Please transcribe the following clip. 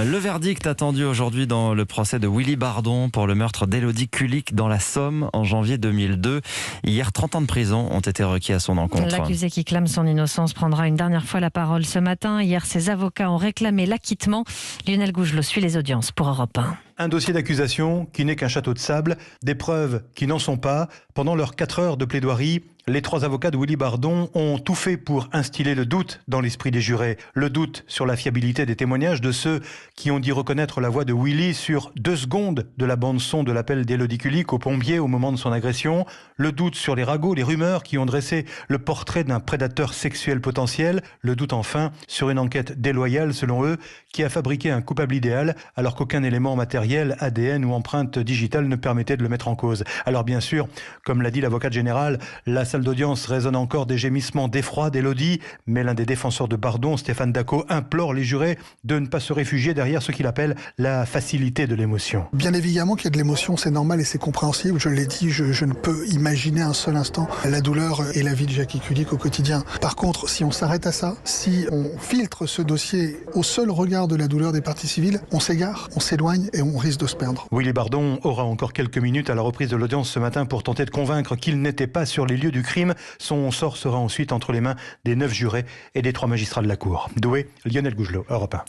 Le verdict attendu aujourd'hui dans le procès de Willy Bardon pour le meurtre d'Élodie Kulik dans la Somme en janvier 2002. Hier, 30 ans de prison ont été requis à son encontre. L'accusé qui clame son innocence prendra une dernière fois la parole ce matin. Hier, ses avocats ont réclamé l'acquittement. Lionel Gougelot suit les audiences pour Europe 1. Un dossier d'accusation qui n'est qu'un château de sable, des preuves qui n'en sont pas. Pendant leurs 4 heures de plaidoirie, les 3 avocats de Willy Bardon ont tout fait pour instiller le doute dans l'esprit des jurés. Le doute sur la fiabilité des témoignages de ceux qui ont dit reconnaître la voix de Willy sur 2 secondes de la bande-son de l'appel d'Élodie Kulik au plombier au moment de son agression. Le doute sur les ragots, les rumeurs qui ont dressé le portrait d'un prédateur sexuel potentiel. Le doute enfin sur une enquête déloyale, selon eux, qui a fabriqué un coupable idéal alors qu'aucun élément matériel, ADN ou empreinte digitale ne permettait de le mettre en cause. Alors bien sûr, comme l'a dit l'avocate générale, la salle d'audience résonne encore des gémissements d'effroi d'Élodie, mais l'un des défenseurs de Bardon, Stéphane Dacot, implore les jurés de ne pas se réfugier derrière ce qu'il appelle la facilité de l'émotion. Bien évidemment qu'il y a de l'émotion, c'est normal et c'est compréhensible. Je l'ai dit, je ne peux imaginer un seul instant la douleur et la vie de Jackie Kulik au quotidien. Par contre, si on s'arrête à ça, si on filtre ce dossier au seul regard de la douleur des parties civiles, on s'égare, on s'éloigne et on risque de se perdre. Willy Bardon aura encore quelques minutes à la reprise de l'audience ce matin pour tenter de convaincre qu'il n'était pas sur les lieux du crime. Son sort sera ensuite entre les mains des 9 jurés et des 3 magistrats de la Cour. Douai, Lionel Gougelot, Europe 1.